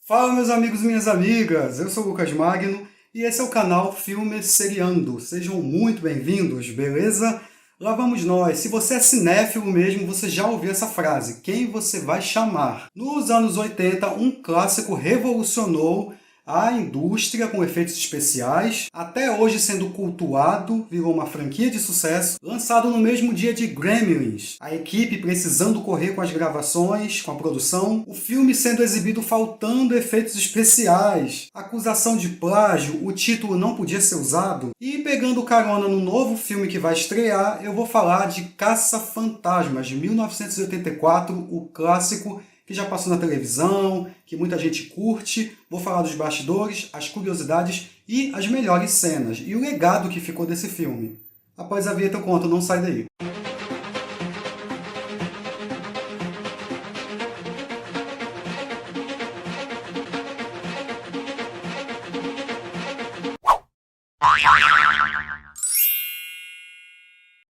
Fala meus amigos e minhas amigas, eu sou o Lucas Magno e esse é o canal Filmes Seriando. Sejam muito bem-vindos, beleza? Lá vamos nós. Se você é cinéfilo mesmo, você já ouviu essa frase, quem você vai chamar? Nos anos 80, um clássico revolucionou a indústria com efeitos especiais, até hoje sendo cultuado, virou uma franquia de sucesso, lançado no mesmo dia de Gremlins. A equipe precisando correr com as gravações, com a produção, o filme sendo exibido faltando efeitos especiais, acusação de plágio, o título não podia ser usado, e pegando carona no novo filme que vai estrear, eu vou falar de Caça-Fantasmas, de 1984, o clássico que já passou na televisão, que muita gente curte. Vou falar dos bastidores, as curiosidades e as melhores cenas, e o legado que ficou desse filme. Após a vinheta eu conto, não sai daí.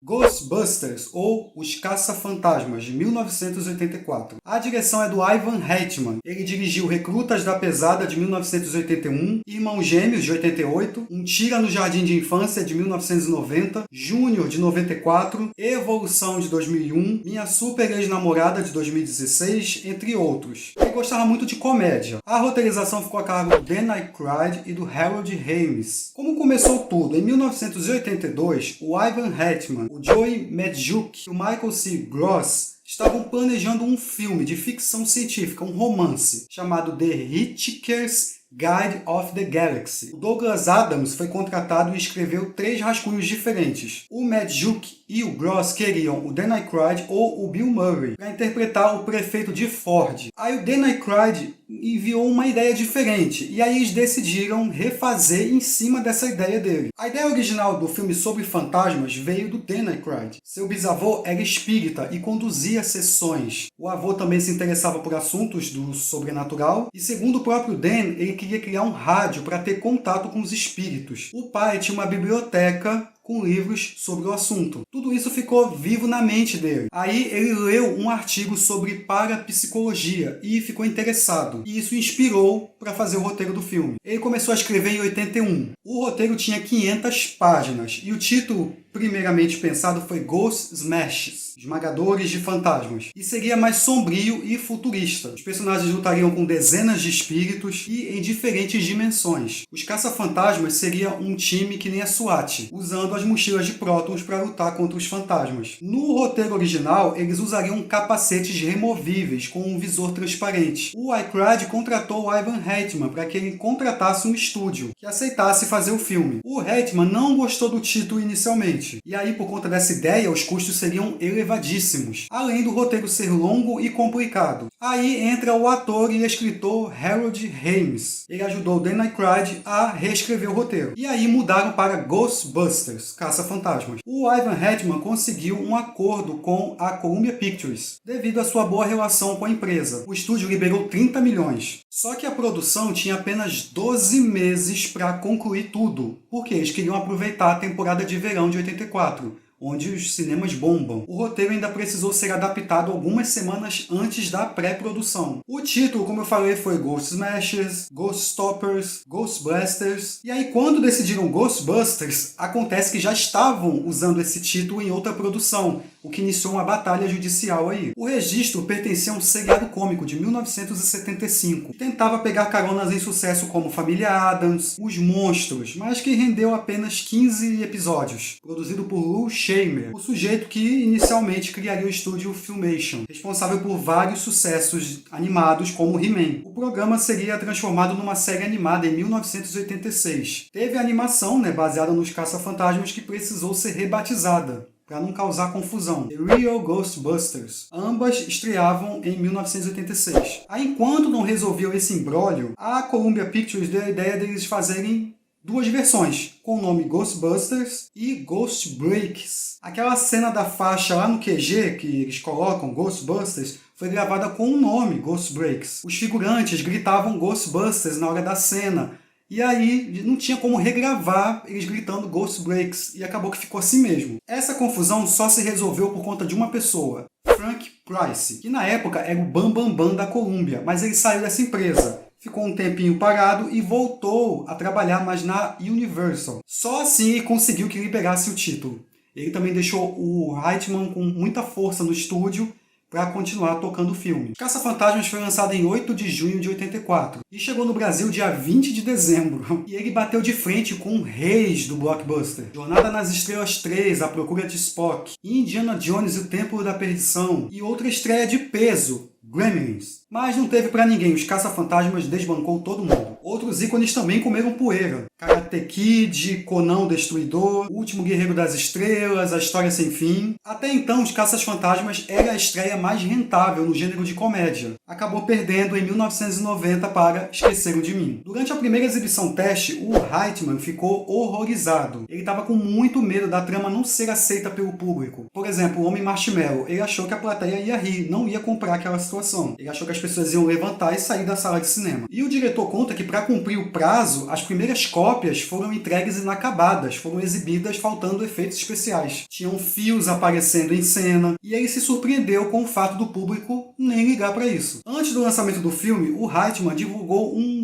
Ghostbusters, ou Os Caça-Fantasmas, de 1984. A direção é do Ivan Reitman. Ele dirigiu Recrutas da Pesada, de 1981, Irmãos Gêmeos, de 88, Um Tira no Jardim de Infância, de 1990, Júnior, de 94, Evolução, de 2001, Minha Super Ex-Namorada, de 2016, entre outros. Ele gostava muito de comédia. A roteirização ficou a cargo do Dan Aykroyd e do Harold Ramis. Como começou tudo? Em 1982, o Ivan Reitman, o Joey Medjuck e o Michael C. Gross estavam planejando um filme de ficção científica, um romance, chamado The Hitchhiker's Guide of the Galaxy. O Douglas Adams foi contratado e escreveu 3 rascunhos diferentes. O Medjuck e o Gross queriam o Dan Aykroyd ou o Bill Murray para interpretar o prefeito de Ford. Aí o Dan Aykroyd enviou uma ideia diferente, e aí eles decidiram refazer em cima dessa ideia dele. A ideia original do filme sobre fantasmas veio do Dan Aykroyd. Seu bisavô era espírita e conduzia sessões. O avô também se interessava por assuntos do sobrenatural, e segundo o próprio Dan, ele queria criar um rádio para ter contato com os espíritos. O pai tinha uma biblioteca com livros sobre o assunto. Tudo isso ficou vivo na mente dele. Aí ele leu um artigo sobre parapsicologia e ficou interessado. E isso inspirou para fazer o roteiro do filme. Ele começou a escrever em 81. O roteiro tinha 500 páginas e o título primeiramente pensado foi Ghost Smashes, Esmagadores de Fantasmas, e seria mais sombrio e futurista. Os personagens lutariam com dezenas de espíritos e em diferentes dimensões. Os caça-fantasmas seriam um time que nem a SWAT, usando as mochilas de prótons para lutar contra os fantasmas. No roteiro original, eles usariam capacetes removíveis com um visor transparente. O Aykroyd contratou o Ivan Reitman para que ele contratasse um estúdio que aceitasse fazer o filme. O Reitman não gostou do título inicialmente, e aí por conta dessa ideia os custos seriam elevadíssimos, além do roteiro ser longo e complicado. Aí entra o ator e escritor Harold Ramis. Ele ajudou Dan Aykroyd a reescrever o roteiro. E aí mudaram para Ghostbusters, Caça-Fantasmas. O Ivan Reitman conseguiu um acordo com a Columbia Pictures, devido à sua boa relação com a empresa. O estúdio liberou 30 milhões. Só que a produção tinha apenas 12 meses para concluir tudo, porque eles queriam aproveitar a temporada de verão de 84. Onde os cinemas bombam. O roteiro ainda precisou ser adaptado algumas semanas antes da pré-produção. O título, como eu falei, foi Ghost Smashers, Ghost Stoppers, Ghostbusters. E aí, quando decidiram Ghostbusters, acontece que já estavam usando esse título em outra produção, o que iniciou uma batalha judicial aí. O registro pertencia a um seriado cômico de 1975, que tentava pegar caronas em sucesso como Família Addams, Os Monstros, mas que rendeu apenas 15 episódios, produzido por Lou Scheimer, o sujeito que inicialmente criaria o estúdio Filmation, responsável por vários sucessos animados como He-Man. O programa seria transformado numa série animada em 1986. Teve a animação, baseada nos Caça-Fantasmas, que precisou ser rebatizada para não causar confusão. The Real Ghostbusters. Ambas estreavam em 1986. Aí, enquanto não resolviam esse imbróglio, a Columbia Pictures deu a ideia deles fazerem 2 versões, com o nome Ghostbusters e Ghost Breaks. Aquela cena da faixa lá no QG, que eles colocam Ghostbusters, foi gravada com o nome Ghost Breaks. Os figurantes gritavam Ghostbusters na hora da cena, e aí não tinha como regravar eles gritando Ghost Breaks, e acabou que ficou assim mesmo. Essa confusão só se resolveu por conta de uma pessoa, Frank Price, que na época era o bambambam da Columbia, mas ele saiu dessa empresa. ficou um tempinho parado e voltou a trabalhar mais na Universal. Só assim ele conseguiu que liberasse o título. Ele também deixou o Reitman com muita força no estúdio para continuar tocando o filme. Caça-Fantasmas foi lançado em 8 de junho de 84 e chegou no Brasil dia 20 de dezembro. E ele bateu de frente com reis do blockbuster: Jornada nas Estrelas 3, A Procura de Spock, Indiana Jones e o Templo da Perdição, e outra estreia de peso, Gremlins. Mas não teve pra ninguém, os Caça-Fantasmas desbancou todo mundo. Outros ícones também comeram poeira: Karate Kid, Conan o Destruidor, O Último Guerreiro das Estrelas, A História Sem Fim. Até então, os Caça-Fantasmas era a estreia mais rentável no gênero de comédia. Acabou perdendo em 1990 para Esqueceram de Mim. Durante a primeira exibição teste, o Reitman ficou horrorizado. Ele estava com muito medo da trama não ser aceita pelo público. Por exemplo, o Homem Marshmallow, ele achou que a plateia ia rir, não ia comprar aquela situação. Ele achou que as pessoas iam levantar e sair da sala de cinema. E o diretor conta que para cumprir o prazo, as primeiras cópias foram entregues inacabadas, foram exibidas faltando efeitos especiais. Tinham fios aparecendo em cena, e ele se surpreendeu com o fato do público nem ligar para isso. Antes do lançamento do filme, o Reitman divulgou um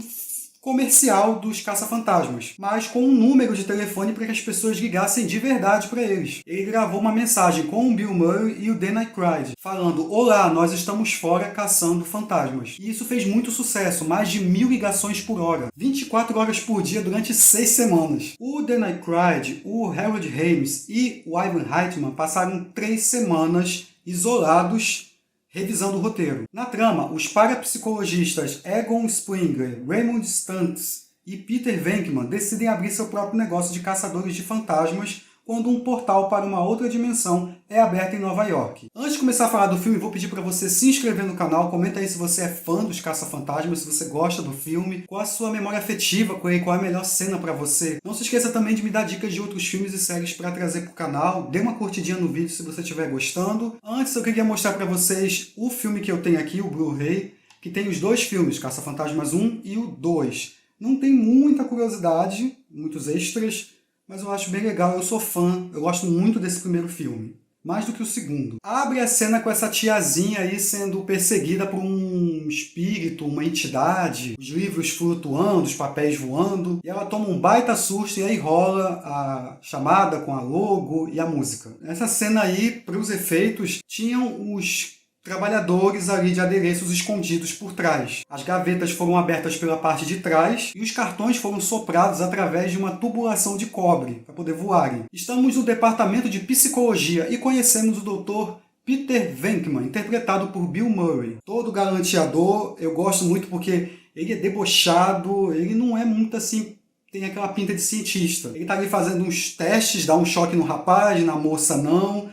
comercial dos Caça-Fantasmas, mas com um número de telefone para que as pessoas ligassem de verdade para eles. Ele gravou uma mensagem com o Bill Murray e o Dan Aykroyd, falando: "Olá, nós estamos fora caçando fantasmas." E isso fez muito sucesso, mais de 1000 ligações por hora, 24 horas por dia durante 6 semanas. O Dan Aykroyd, o Harold Ramis e o Ivan Reitman passaram 3 semanas isolados revisando o roteiro. Na trama, os parapsicologistas Egon Springer, Raymond Stantz e Peter Venkman decidem abrir seu próprio negócio de caçadores de fantasmas quando um portal para uma outra dimensão é aberto em Nova York. Antes de começar a falar do filme, vou pedir para você se inscrever no canal, comenta aí se você é fã dos Caça-Fantasmas, se você gosta do filme, qual a sua memória afetiva com ele, qual é a melhor cena para você. Não se esqueça também de me dar dicas de outros filmes e séries para trazer para o canal, dê uma curtidinha no vídeo se você estiver gostando. Antes eu queria mostrar para vocês o filme que eu tenho aqui, o Blu-ray, que tem os 2 filmes, Caça-Fantasmas 1 e o 2. Não tem muita curiosidade, muitos extras, mas eu acho bem legal, eu sou fã, eu gosto muito desse primeiro filme, mais do que o segundo. Abre a cena com essa tiazinha aí sendo perseguida por um espírito, uma entidade, os livros flutuando, os papéis voando, e ela toma um baita susto e aí rola a chamada com a logo e a música. Essa cena aí, para os efeitos, tinham os trabalhadores ali de adereços escondidos por trás. As gavetas foram abertas pela parte de trás e os cartões foram soprados através de uma tubulação de cobre para poder voarem. Estamos no departamento de psicologia e conhecemos o Dr. Peter Venkman, interpretado por Bill Murray. Todo galanteador, eu gosto muito porque ele é debochado, ele não é muito assim, tem aquela pinta de cientista. Ele está ali fazendo uns testes, dá um choque no rapaz, na moça não.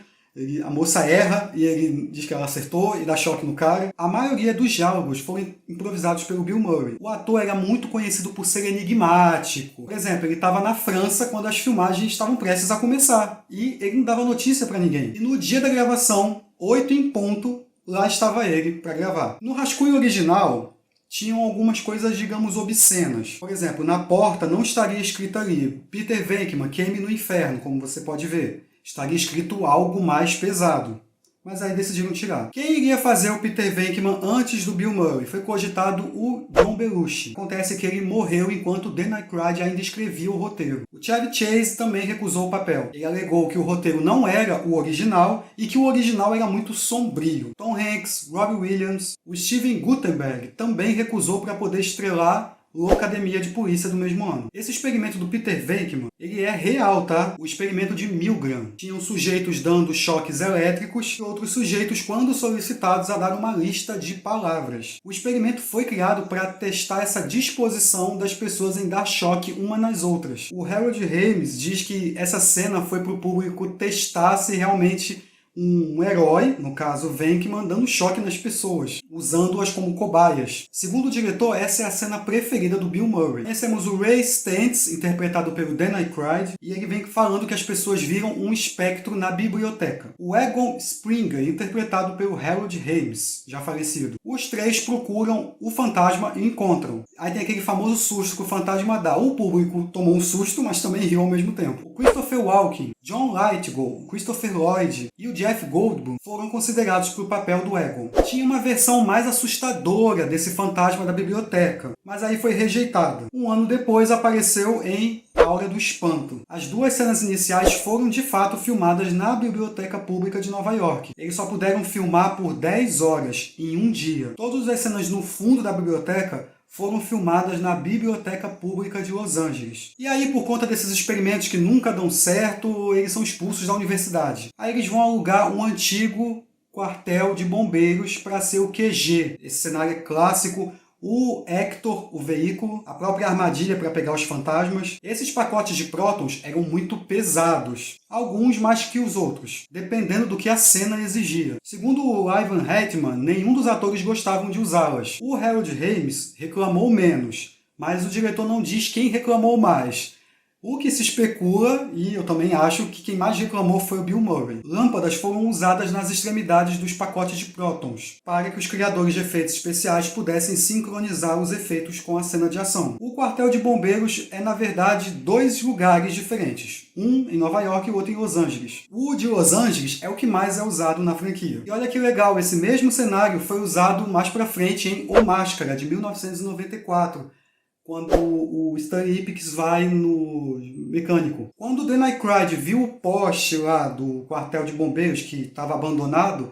A moça erra e ele diz que ela acertou e dá choque no cara. A maioria dos diálogos foram improvisados pelo Bill Murray. O ator era muito conhecido por ser enigmático. Por exemplo, ele estava na França quando as filmagens estavam prestes a começar. E ele não dava notícia para ninguém. E no dia da gravação, 8 em ponto, lá estava ele para gravar. No rascunho original, tinham algumas coisas, digamos, obscenas. Por exemplo, na porta não estaria escrito ali: Peter Venkman, queime no inferno, como você pode ver. Estaria escrito algo mais pesado. Mas aí decidiram tirar. Quem iria fazer o Peter Venkman antes do Bill Murray? Foi cogitado o John Belushi. Acontece que ele morreu enquanto Dan Aykroyd ainda escrevia o roteiro. O Chevy Chase também recusou o papel. Ele alegou que o roteiro não era o original e que o original era muito sombrio. Tom Hanks, Robbie Williams, o Steven Guttenberg também recusou para poder estrelar Loucademia de Polícia do mesmo ano. Esse experimento do Peter Venkman, ele é real, tá? O experimento de Milgram. Tinham sujeitos dando choques elétricos e outros sujeitos, quando solicitados, a dar uma lista de palavras. O experimento foi criado para testar essa disposição das pessoas em dar choque uma nas outras. O Harold Ramis diz que essa cena foi para o público testar se realmente um herói, no caso Venkman, dando choque nas pessoas, usando-as como cobaias. Segundo o diretor, essa é a cena preferida do Bill Murray. Conhecemos o Ray Stantz, interpretado pelo Dan Aykroyd, e ele vem falando que as pessoas viram um espectro na biblioteca. O Egon Springer, interpretado pelo Harold Ramis, já falecido. Os 3 procuram o fantasma e encontram. Aí tem aquele famoso susto que o fantasma dá. O público tomou um susto, mas também riu ao mesmo tempo. O Christopher Walken, John Lithgow, Christopher Lloyd e o Jeff Goldblum foram considerados para o papel do Egon. Tinha uma versão versão mais assustadora desse fantasma da biblioteca, mas aí foi rejeitada. Um ano depois apareceu em A Hora do Espanto. As duas cenas iniciais foram de fato filmadas na Biblioteca Pública de Nova York. Eles só puderam filmar por 10 horas, em um dia. Todas as cenas no fundo da biblioteca foram filmadas na Biblioteca Pública de Los Angeles. E aí, por conta desses experimentos que nunca dão certo, eles são expulsos da universidade. Aí eles vão alugar um antigo quartel de bombeiros para ser o QG. Esse cenário é clássico. O Hector, o veículo, a própria armadilha para pegar os fantasmas. Esses pacotes de prótons eram muito pesados, alguns mais que os outros, dependendo do que a cena exigia. Segundo o Ivan Reitman, nenhum dos atores gostavam de usá-las. O Harold Ramis reclamou menos, mas o diretor não diz quem reclamou mais. O que se especula, e eu também acho que quem mais reclamou foi o Bill Murray. Lâmpadas foram usadas nas extremidades dos pacotes de prótons, para que os criadores de efeitos especiais pudessem sincronizar os efeitos com a cena de ação. O quartel de bombeiros é, na verdade, 2 lugares diferentes. Um em Nova York e o outro em Los Angeles. O de Los Angeles é o que mais é usado na franquia. E olha que legal, esse mesmo cenário foi usado mais pra frente em O Máscara, de 1994. Quando o Stanley Ipkiss vai no mecânico. Quando o Dan Aykroyd viu o poste lá do quartel de bombeiros que estava abandonado,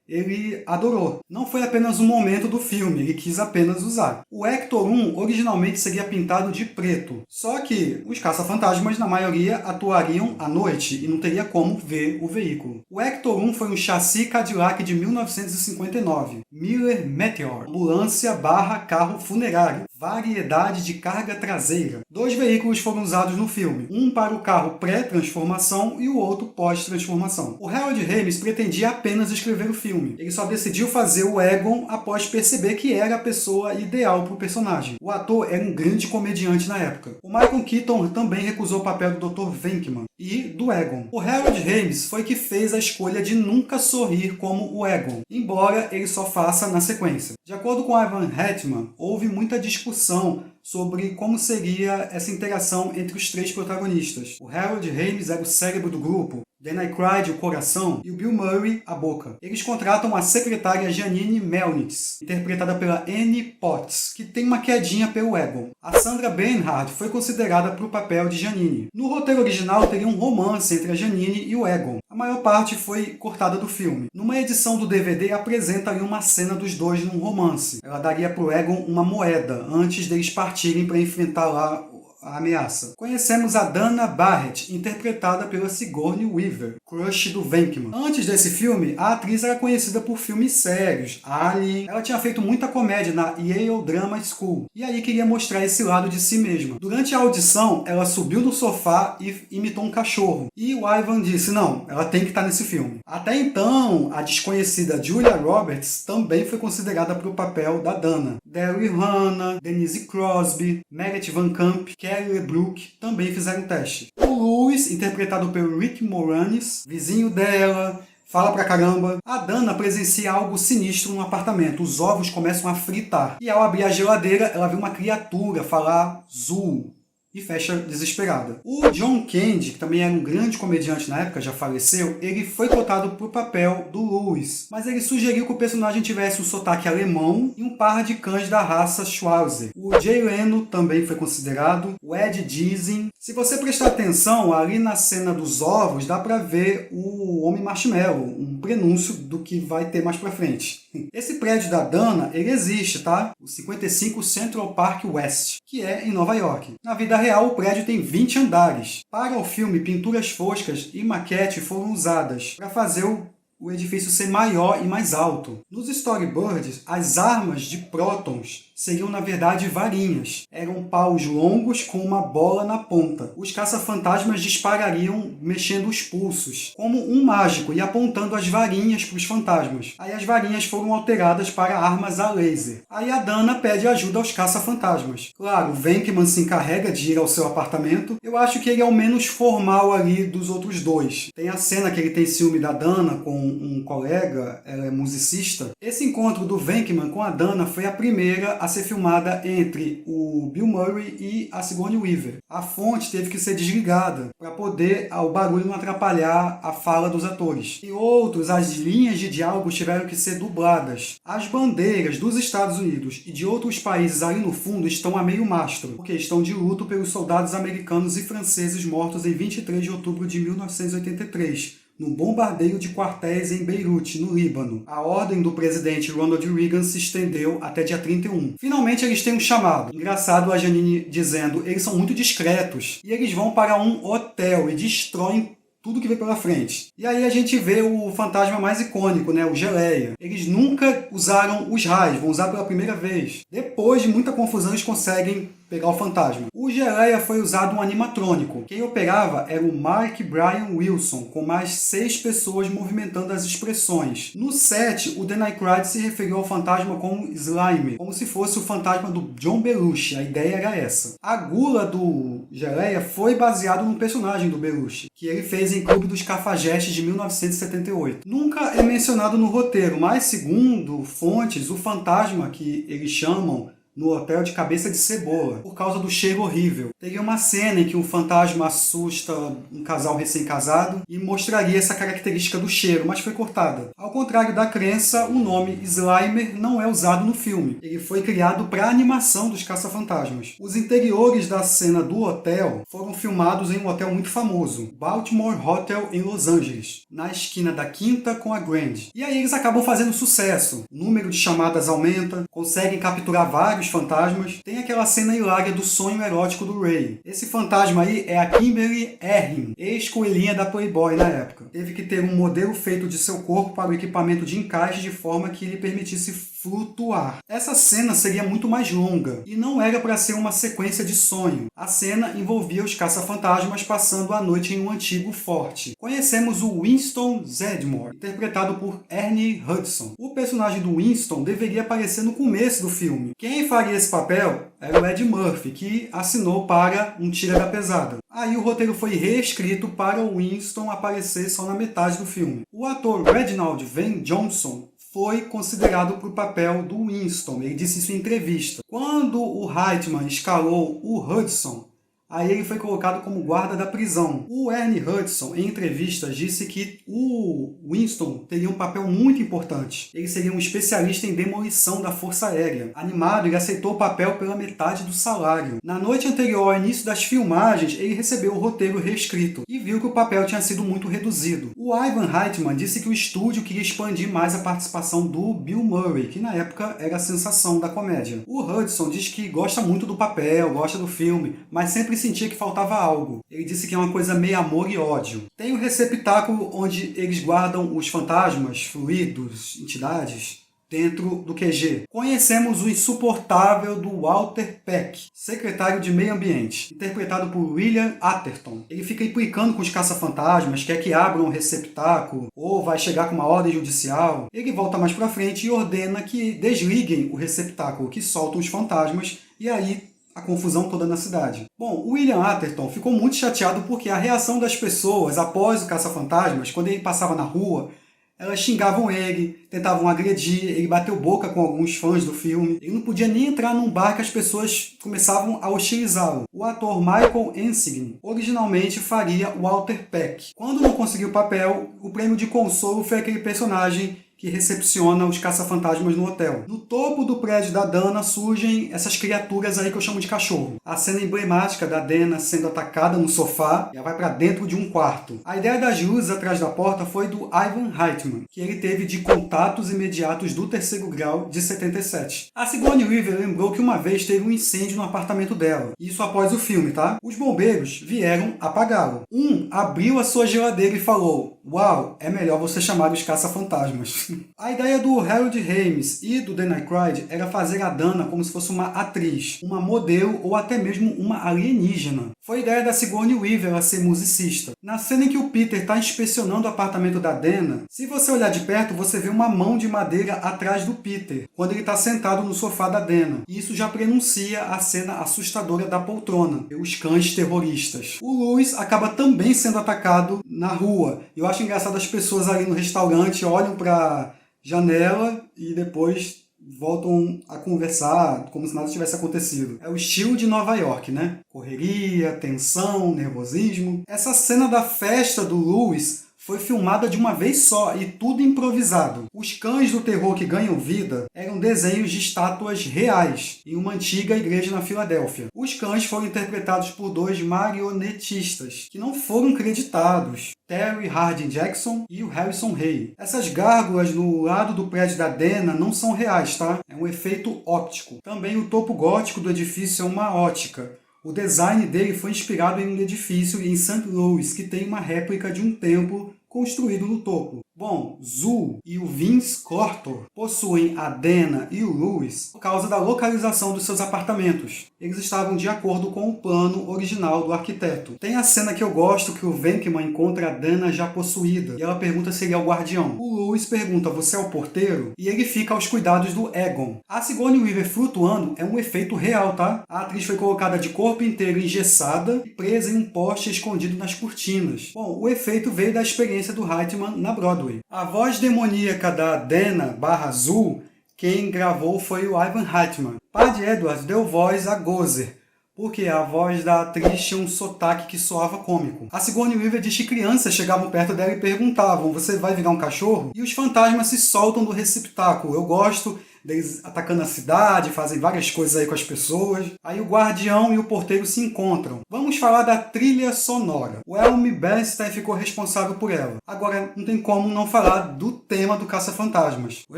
ele adorou. Não foi apenas um momento do filme, ele quis apenas usar. O Hector 1 originalmente seria pintado de preto, só que os caça-fantasmas, na maioria, atuariam à noite e não teria como ver o veículo. O Hector 1 foi um chassi Cadillac de 1959, Miller Meteor, ambulância/carro funerário, variedade de carga traseira. 2 veículos foram usados no filme, um para o carro pré-transformação e o outro pós-transformação. O Harold Ramis pretendia apenas escrever o filme. Ele só decidiu fazer o Egon após perceber que era a pessoa ideal para o personagem. O ator era um grande comediante na época. O Michael Keaton também recusou o papel do Dr. Venkman e do Egon. O Harold Ramis foi que fez a escolha de nunca sorrir como o Egon, embora ele só faça na sequência. De acordo com Ivan Reitman, houve muita discussão sobre como seria essa interação entre os 3 protagonistas. O Harold Ramis era o cérebro do grupo, Dan Aykroyd o coração e o Bill Murray a boca. Eles contratam a secretária Janine Melnitz, interpretada pela Annie Potts, que tem uma quedinha pelo Egon. A Sandra Bernhard foi considerada para o papel de Janine. No roteiro original teria um romance entre a Janine e o Egon. A maior parte foi cortada do filme. Numa edição do DVD apresenta ali uma cena dos dois num romance. Ela daria para o Egon uma moeda antes deles partirem para enfrentar lá a ameaça. Conhecemos a Dana Barrett, interpretada pela Sigourney Weaver, crush do Venkman. Antes desse filme, a atriz era conhecida por filmes sérios, Alien. Ela tinha feito muita comédia na Yale Drama School, e aí queria mostrar esse lado de si mesma. Durante a audição, ela subiu no sofá e imitou um cachorro. E o Ivan disse, não, ela tem que estar nesse filme. Até então, a desconhecida Julia Roberts também foi considerada para o papel da Dana. Daryl Hannah, Denise Crosby, Meredith Van Camp, Kelly LeBrook também fizeram teste. O Louis, interpretado pelo Rick Moranis, vizinho dela, fala pra caramba. A Dana presencia algo sinistro no apartamento. Os ovos começam a fritar. E ao abrir a geladeira, ela vê uma criatura falar Zul e fecha desesperada. O John Candy, que também era um grande comediante na época, já faleceu, ele foi cotado para o papel do Louis, mas ele sugeriu que o personagem tivesse um sotaque alemão e um par de cães da raça Schnauzer. O Jay Leno também foi considerado, o Ed Geesin. Se você prestar atenção, ali na cena dos ovos, dá para ver o Homem Marshmallow, um prenúncio do que vai ter mais pra frente. Esse prédio da Dana, ele existe, tá? O 55 Central Park West, que é em Nova York. Na vida real, o prédio tem 20 andares. Para o filme, pinturas foscas e maquete foram usadas para fazer o edifício ser maior e mais alto. Nos storyboards, as armas de prótons seriam, na verdade, varinhas. Eram paus longos com uma bola na ponta. Os caça-fantasmas disparariam mexendo os pulsos, como um mágico, e apontando as varinhas para os fantasmas. Aí as varinhas foram alteradas para armas a laser. Aí a Dana pede ajuda aos caça-fantasmas. Claro, o Venkman se encarrega de ir ao seu apartamento. Eu acho que ele é o menos formal ali dos outros dois. Tem a cena que ele tem ciúme da Dana com um colega, ela é musicista. Esse encontro do Venkman com a Dana foi a primeira a ser filmada entre o Bill Murray e a Sigourney Weaver. A fonte teve que ser desligada para poder o barulho não atrapalhar a fala dos atores. Em outros, as linhas de diálogos tiveram que ser dubladas. As bandeiras dos Estados Unidos e de outros países ali no fundo estão a meio mastro, porque estão de luto pelos soldados americanos e franceses mortos em 23 de outubro de 1983, no bombardeio de quartéis em Beirute, no Líbano. A ordem do presidente Ronald Reagan se estendeu até dia 31. Finalmente eles têm um chamado. Engraçado a Janine dizendo, eles são muito discretos. E eles vão para um hotel e destroem tudo que vem pela frente. E aí a gente vê o fantasma mais icônico, né? O Geleia. Eles nunca usaram os raios, vão usar pela primeira vez. Depois de muita confusão, eles conseguem pegar o fantasma. O Geleia foi usado um animatrônico. Quem operava era o Mark Brian Wilson, com mais 6 pessoas movimentando as expressões. No set, o Dan Aykroyd se referiu ao fantasma como Slimer, como se fosse o fantasma do John Belushi. A ideia era essa. A gula do Geleia foi baseado no personagem do Belushi, que ele fez em Clube dos Cafajestes de 1978. Nunca é mencionado no roteiro, mas segundo fontes, o fantasma que eles chamam no hotel de cabeça de cebola, por causa do cheiro horrível. Teria uma cena em que um fantasma assusta um casal recém-casado e mostraria essa característica do cheiro, mas foi cortada. Ao contrário da crença, o nome Slimer não é usado no filme. Ele foi criado para a animação dos caça-fantasmas. Os interiores da cena do hotel foram filmados em um hotel muito famoso, Baltimore Hotel em Los Angeles, na esquina da Quinta com a Grand. E aí eles acabam fazendo sucesso. O número de chamadas aumenta, conseguem capturar vários fantasmas. Tem aquela cena hilária do sonho erótico do Ray. Esse fantasma aí é a Kimberly Errin, ex-coelhinha da Playboy na época. Teve que ter um modelo feito de seu corpo para o equipamento de encaixe de forma que lhe permitisse flutuar. Essa cena seria muito mais longa e não era para ser uma sequência de sonho. A cena envolvia os caça-fantasmas passando a noite em um antigo forte. Conhecemos o Winston Zeddemore, interpretado por Ernie Hudson. O personagem do Winston deveria aparecer no começo do filme. Quem faria esse papel era o Ed Murphy, que assinou para Um Tira da Pesada. Aí o roteiro foi reescrito para o Winston aparecer só na metade do filme. O ator Reginald Van Johnson foi considerado para o papel do Winston. Ele disse isso em entrevista. Quando o Reitman escalou o Hudson, aí ele foi colocado como guarda da prisão. O Ernie Hudson, em entrevistas, disse que o Winston teria um papel muito importante. Ele seria um especialista em demolição da Força Aérea. Animado, ele aceitou o papel pela metade do salário. Na noite anterior ao início das filmagens, ele recebeu o roteiro reescrito e viu que o papel tinha sido muito reduzido. O Ivan Reitman disse que o estúdio queria expandir mais a participação do Bill Murray, que na época era a sensação da comédia. O Hudson diz que gosta muito do papel, gosta do filme, mas sempre sentia que faltava algo. Ele disse que é uma coisa meio amor e ódio. Tem o receptáculo onde eles guardam os fantasmas, fluidos, entidades, dentro do QG. Conhecemos o insuportável do Walter Peck, secretário de Meio Ambiente, interpretado por William Atherton. Ele fica implicando com os caça-fantasmas, quer que abram o receptáculo, ou vai chegar com uma ordem judicial. Ele volta mais pra frente e ordena que desliguem o receptáculo, que soltam os fantasmas, e aí a confusão toda na cidade. Bom, o William Atherton ficou muito chateado porque a reação das pessoas após o caça-fantasmas, quando ele passava na rua, elas xingavam ele, tentavam agredir, ele bateu boca com alguns fãs do filme. Ele não podia nem entrar num bar que as pessoas começavam a hostilizá-lo. O ator Michael Ensign originalmente faria Walter Peck. Quando não conseguiu o papel, o prêmio de consolo foi aquele personagem que recepciona os caça-fantasmas no hotel. No topo do prédio da Dana surgem essas criaturas aí que eu chamo de cachorro. A cena emblemática da Dana sendo atacada no sofá e ela vai para dentro de um quarto. A ideia das luzes atrás da porta foi do Ivan Reitman, que ele teve de Contatos Imediatos do Terceiro Grau de 77. A Sigourney Weaver lembrou que uma vez teve um incêndio no apartamento dela. Isso após o filme, tá? Os bombeiros vieram apagá-lo. Um abriu a sua geladeira e falou: "Uau, é melhor você chamar os caça-fantasmas." A ideia do Harold Ramis e do Dan Aykroyd era fazer a Dana como se fosse uma atriz, uma modelo ou até mesmo uma alienígena. Foi a ideia da Sigourney Weaver ela ser musicista. Na cena em que o Peter está inspecionando o apartamento da Dana, se você olhar de perto, você vê uma mão de madeira atrás do Peter, quando ele está sentado no sofá da Dana. E isso já prenuncia a cena assustadora da poltrona, pelos cães terroristas. O Louis acaba também sendo atacado na rua. Eu acho engraçado as pessoas ali no restaurante olham para janela e depois voltam a conversar como se nada tivesse acontecido. É o estilo de Nova York, né? Correria, tensão, nervosismo. Essa cena da festa do Louis foi filmada de uma vez só e tudo improvisado. Os cães do terror que ganham vida eram desenhos de estátuas reais em uma antiga igreja na Filadélfia. Os cães foram interpretados por dois marionetistas que não foram creditados, Terry Harding Jackson e o Harrison Ray. Essas gárgulas no lado do prédio da Dana não são reais, tá? É um efeito óptico. Também o topo gótico do edifício é uma ótica. O design dele foi inspirado em um edifício em St. Louis, que tem uma réplica de um templo construído no topo. Bom, Zul e o Vince Clortho possuem a Dana e o Louis por causa da localização dos seus apartamentos. Eles estavam de acordo com o plano original do arquiteto. Tem a cena que eu gosto que o Venkman encontra a Dana já possuída e ela pergunta se ele é o guardião. O Louis pergunta, você é o porteiro? E ele fica aos cuidados do Egon. A Sigourney Weaver flutuando é um efeito real, tá? A atriz foi colocada de corpo inteiro engessada e presa em um poste escondido nas cortinas. Bom, o efeito veio da experiência do Reitman na Broadway. A voz demoníaca da Dana /Zul, quem gravou foi o Ivan Reitman. Paddy Edwards deu voz a Gozer, porque a voz da atriz tinha um sotaque que soava cômico. A Sigourney Weaver diz que crianças chegavam perto dela e perguntavam, você vai virar um cachorro? E os fantasmas se soltam do receptáculo. Eu gosto deles atacando a cidade, fazem várias coisas aí com as pessoas. Aí o guardião e o porteiro se encontram. Vamos falar da trilha sonora. O Elm Bernstein ficou responsável por ela. Agora, não tem como não falar do tema do Caça-Fantasmas. O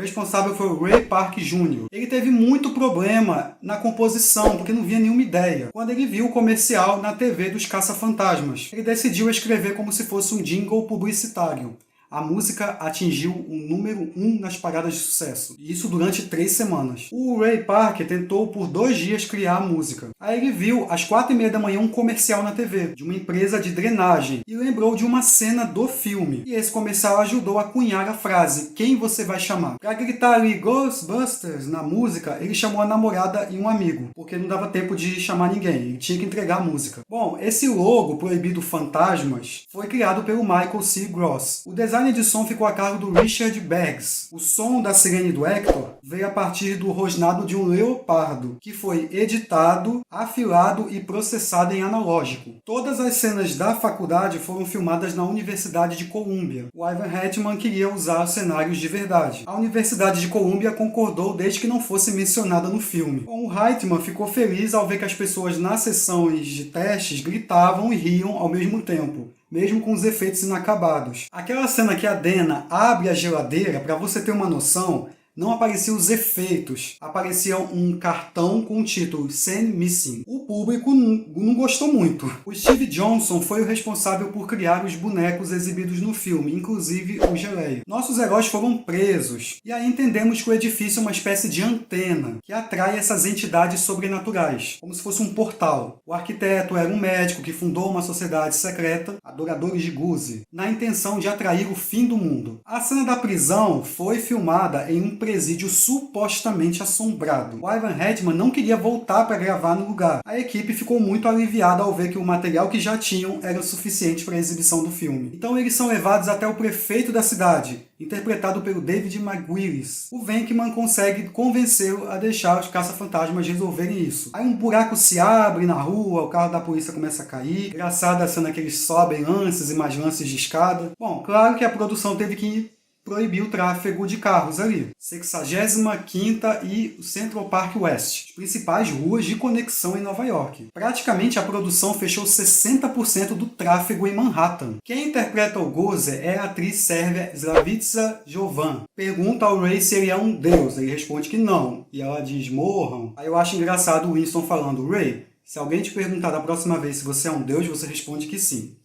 responsável foi o Ray Park Jr. Ele teve muito problema na composição, porque não via nenhuma ideia. Quando ele viu o comercial na TV dos Caça-Fantasmas, ele decidiu escrever como se fosse um jingle publicitário. A música atingiu o número 1 nas paradas de sucesso, e isso durante 3 semanas. O Ray Parker tentou por 2 dias criar a música. Aí ele viu às 4h30 da manhã um comercial na TV, de uma empresa de drenagem, e lembrou de uma cena do filme. E esse comercial ajudou a cunhar a frase, quem você vai chamar? Pra gritar ali Ghostbusters na música, ele chamou a namorada e um amigo, porque não dava tempo de chamar ninguém, ele tinha que entregar a música. Bom, esse logo proibido Fantasmas foi criado pelo Michael C. Gross. O design de som ficou a cargo do Richard Beggs. O som da sirene do Hector veio a partir do rosnado de um leopardo, que foi editado, afilado e processado em analógico. Todas as cenas da faculdade foram filmadas na Universidade de Columbia. O Ivan Reitman queria usar os cenários de verdade. A Universidade de Columbia concordou desde que não fosse mencionada no filme. Bom, o Reitman ficou feliz ao ver que as pessoas nas sessões de testes gritavam e riam ao mesmo tempo, mesmo com os efeitos inacabados. Aquela cena que a Dana abre a geladeira, para você ter uma noção, não apareciam os efeitos, aparecia um cartão com o título Scene Missing. O público não gostou muito. O Steve Johnson foi o responsável por criar os bonecos exibidos no filme, inclusive o Geleia. Nossos heróis foram presos, e aí entendemos que o edifício é uma espécie de antena que atrai essas entidades sobrenaturais, como se fosse um portal. O arquiteto era um médico que fundou uma sociedade secreta, Adoradores de Guzi, na intenção de atrair o fim do mundo. A cena da prisão foi filmada em um presídio supostamente assombrado. O Ivan Reitman não queria voltar para gravar no lugar. A equipe ficou muito aliviada ao ver que o material que já tinham era suficiente para a exibição do filme. Então eles são levados até o prefeito da cidade, interpretado pelo David McGuinness. O Venkman consegue convencê-lo a deixar os caça-fantasmas resolverem isso. Aí um buraco se abre na rua, o carro da polícia começa a cair. Engraçada a cena que eles sobem lances e mais lances de escada. Bom, claro que a produção teve que proibiu o tráfego de carros ali. 65ª e o Central Park West, as principais ruas de conexão em Nova York. Praticamente a produção fechou 60% do tráfego em Manhattan. Quem interpreta o Gozer é a atriz sérvia Slavica Jovan. Pergunta ao Ray se ele é um deus, ele responde que não, e ela diz morram. Aí eu acho engraçado o Winston falando, Ray, se alguém te perguntar da próxima vez se você é um deus, você responde que sim.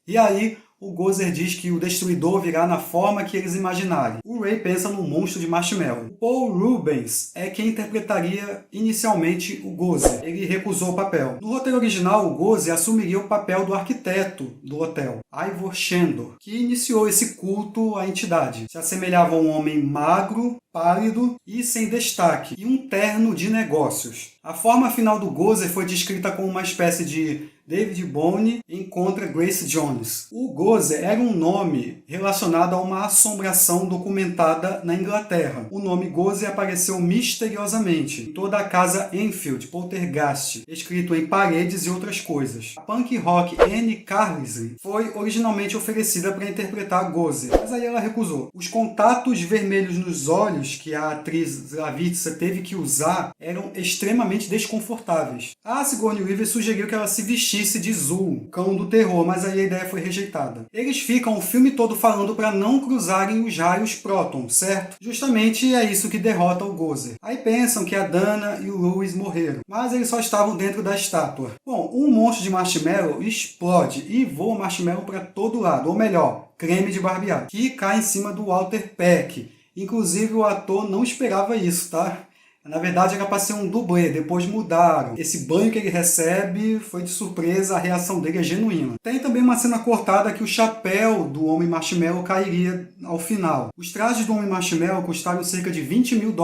E aí o Gozer diz que o Destruidor virá na forma que eles imaginarem. O Ray pensa no monstro de marshmallow. Paul Rubens é quem interpretaria inicialmente o Gozer. Ele recusou o papel. No roteiro original, o Gozer assumiria o papel do arquiteto do hotel, Ivor Shandor, que iniciou esse culto à entidade. Se assemelhava a um homem magro, pálido e sem destaque, e um terno de negócios. A forma final do Gozer foi descrita como uma espécie de David Bowie encontra Grace Jones. O Gozer era um nome relacionado a uma assombração documentada na Inglaterra. O nome Gozer apareceu misteriosamente em toda a casa Enfield, Poltergeist, escrito em paredes e outras coisas. A punk rock Anne Carlisle foi originalmente oferecida para interpretar Gozer, mas aí ela recusou. Os contatos vermelhos nos olhos que a atriz Lavitsa teve que usar eram extremamente desconfortáveis. A Sigourney Weaver sugeriu que ela se vestisse de Zul, cão do terror, mas aí a ideia foi rejeitada. Eles ficam o filme todo falando para não cruzarem os raios próton, certo? Justamente é isso que derrota o Gozer. Aí pensam que a Dana e o Louis morreram, mas eles só estavam dentro da estátua. Bom, um monstro de marshmallow explode e voa marshmallow para todo lado, ou melhor, creme de barbear, que cai em cima do Walter Peck. Inclusive o ator não esperava isso, tá? Na verdade era para ser um dublê, depois mudaram. Esse banho que ele recebe foi de surpresa, a reação dele é genuína. Tem também uma cena cortada que o chapéu do Homem Marshmallow cairia ao final. Os trajes do Homem Marshmallow custaram cerca de $20 mil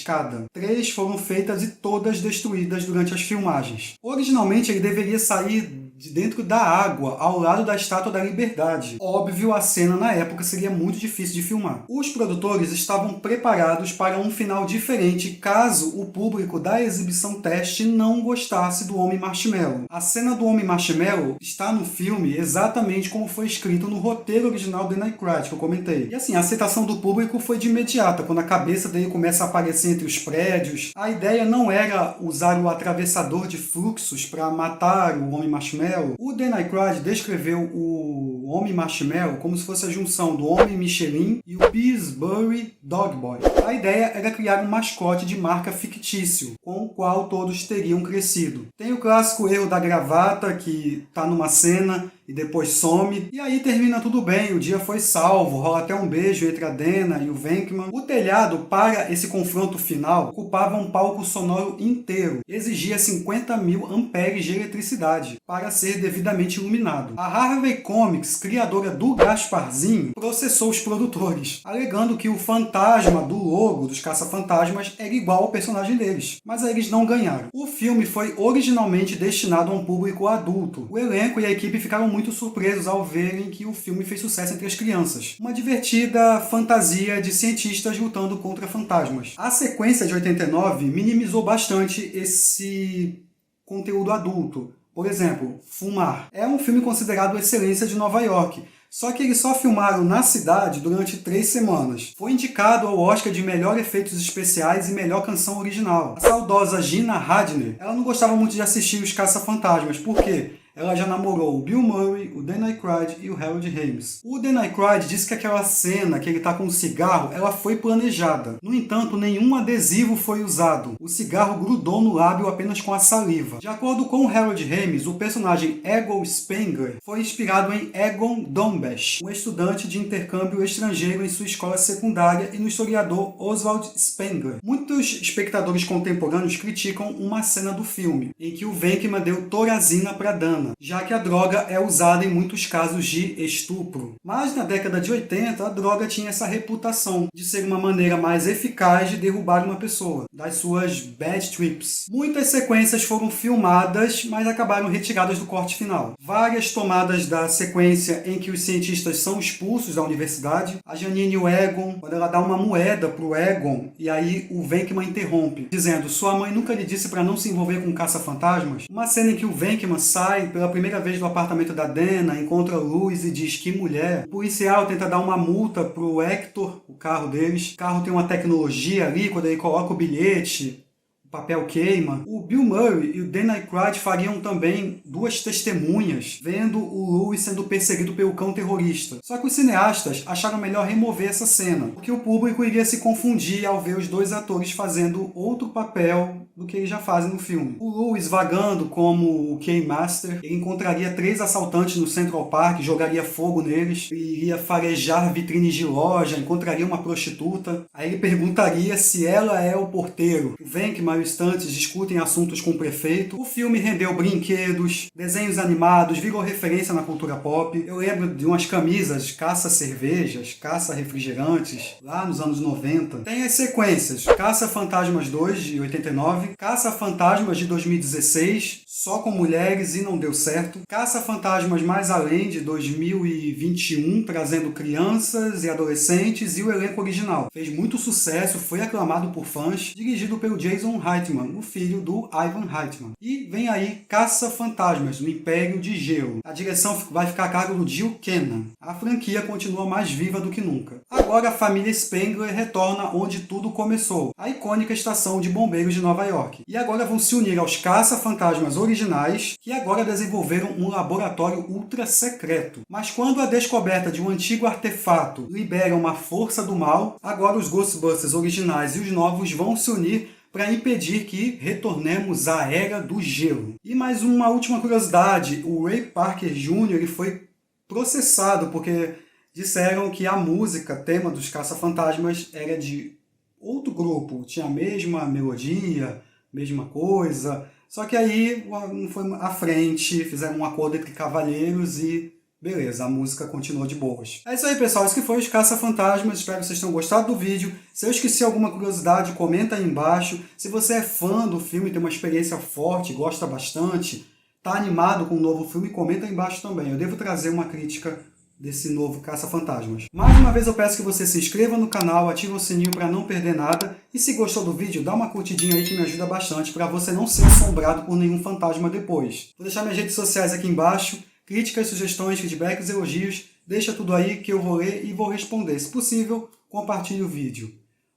cada. 3 foram feitas e todas destruídas durante as filmagens. Originalmente ele deveria sair de dentro da água, ao lado da Estátua da Liberdade. Óbvio, a cena na época seria muito difícil de filmar. Os produtores estavam preparados para um final diferente caso o público da exibição teste não gostasse do Homem Marshmallow. A cena do Homem Marshmallow está no filme exatamente como foi escrito no roteiro original do Dan Aykroyd, que eu comentei. E assim, a aceitação do público foi de imediata, quando a cabeça dele começa a aparecer entre os prédios. A ideia não era usar o atravessador de fluxos para matar o Homem Marshmallow. O Dan Aykroyd descreveu o Homem Marshmallow como se fosse a junção do Homem Michelin e o Pillsbury Dog Boy. A ideia era criar um mascote de marca fictício, com o qual todos teriam crescido. Tem o clássico erro da gravata, que está numa cena e depois some. E aí termina tudo bem, o dia foi salvo, rola até um beijo entre a Dana e o Venkman. O telhado, para esse confronto final, ocupava um palco sonoro inteiro. Exigia 50 mil amperes de eletricidade para ser devidamente iluminado. A Harvey Comics, criadora do Gasparzinho, processou os produtores, alegando que o fantasma do logo dos Caça-Fantasmas era igual ao personagem deles. Mas aí eles não ganharam. O filme foi originalmente destinado a um público adulto. O elenco e a equipe ficaram muito surpresos ao verem que o filme fez sucesso entre as crianças. Uma divertida fantasia de cientistas lutando contra fantasmas. A sequência de 89 minimizou bastante esse conteúdo adulto. Por exemplo, Fumar. É um filme considerado excelência de Nova York, só que eles só filmaram na cidade durante 3 semanas. Foi indicado ao Oscar de melhor efeitos especiais e melhor canção original. A saudosa Gina Hadner, ela não gostava muito de assistir os Caça-Fantasmas, por quê? Ela já namorou o Bill Murray, o Dan Aykroyd e o Harold Ramis. O Dan Aykroyd disse que aquela cena que ele está com um cigarro, ela foi planejada. No entanto, nenhum adesivo foi usado. O cigarro grudou no lábio apenas com a saliva. De acordo com o Harold Ramis, o personagem Egon Spengler foi inspirado em Egon Dombesch, um estudante de intercâmbio estrangeiro em sua escola secundária, e no historiador Oswald Spengler. Muitos espectadores contemporâneos criticam uma cena do filme, em que o Venkman deu Thorazina para Dana, já que a droga é usada em muitos casos de estupro. Mas na década de 80, a droga tinha essa reputação de ser uma maneira mais eficaz de derrubar uma pessoa, das suas bad trips. Muitas sequências foram filmadas, mas acabaram retiradas do corte final. Várias tomadas da sequência em que os cientistas são expulsos da universidade, a Janine e o Egon, quando ela dá uma moeda pro Egon, e aí o Venkman interrompe, dizendo: sua mãe nunca lhe disse para não se envolver com caça-fantasmas? Uma cena em que o Venkman sai pela primeira vez do apartamento da Dana, encontra a Luz e diz: que mulher. O policial tenta dar uma multa pro Hector, o carro deles. O carro tem uma tecnologia ali, quando ele coloca o bilhete, o papel queima. O Bill Murray e o Dan Aykroyd fariam também duas testemunhas vendo o Louis sendo perseguido pelo cão terrorista. Só que os cineastas acharam melhor remover essa cena, porque o público iria se confundir ao ver os dois atores fazendo outro papel do que eles já fazem no filme. O Louis vagando como o Keymaster, ele encontraria 3 assaltantes no Central Park, jogaria fogo neles, iria farejar vitrines de loja, encontraria uma prostituta. Aí ele perguntaria se ela é o porteiro. O Venkman e o Stantes discutem assuntos com o prefeito. O filme rendeu brinquedos, desenhos animados, virou referência na cultura pop. Eu lembro de umas camisas caça-cervejas, caça-refrigerantes, lá nos anos 90. Tem as sequências: Caça-Fantasmas 2, de 89, Caça-Fantasmas de 2016, Só com Mulheres e Não Deu Certo, Caça-Fantasmas Mais Além, de 2021, trazendo crianças e adolescentes, e o elenco original. Fez muito sucesso, foi aclamado por fãs, dirigido pelo Jason Reitman, o filho do Ivan Reitman. E vem aí Caça-Fantasmas, no Império de Gelo. A direção vai ficar a cargo do Jill Kennan. A franquia continua mais viva do que nunca. Agora a família Spengler retorna onde tudo começou, a icônica estação de bombeiros de Nova York. E agora vão se unir aos Caça-Fantasmas originais, que agora desenvolveram um laboratório ultra secreto. Mas quando a descoberta de um antigo artefato libera uma força do mal, agora os Ghostbusters originais e os novos vão se unir para impedir que retornemos à Era do Gelo. E mais uma última curiosidade: o Ray Parker Jr. ele foi processado porque disseram que a música, tema dos Caça-Fantasmas, era de outro grupo, tinha a mesma melodia, mesma coisa, só que aí não foi à frente, fizeram um acordo entre cavalheiros e beleza, a música continuou de boas. É isso aí, pessoal, isso que foi os Caça-Fantasmas, espero que vocês tenham gostado do vídeo. Se eu esqueci alguma curiosidade, comenta aí embaixo. Se você é fã do filme, tem uma experiência forte, gosta bastante, tá animado com o novo filme, comenta aí embaixo também. Eu devo trazer uma crítica desse novo Caça-Fantasmas. Mais uma vez eu peço que você se inscreva no canal, ative o sininho para não perder nada, e se gostou do vídeo, dá uma curtidinha aí que me ajuda bastante para você não ser assombrado por nenhum fantasma depois. Vou deixar minhas redes sociais aqui embaixo, críticas, sugestões, feedbacks, elogios, deixa tudo aí que eu vou ler e vou responder. Se possível, compartilhe o vídeo.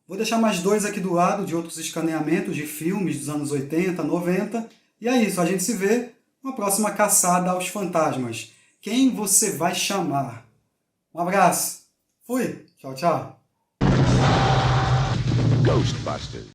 Vou deixar mais 2 aqui do lado de outros escaneamentos de filmes dos anos 80, 90, e é isso, a gente se vê na próxima caçada aos fantasmas. Quem você vai chamar? Um abraço. Fui. Tchau, tchau. Ghostbusters.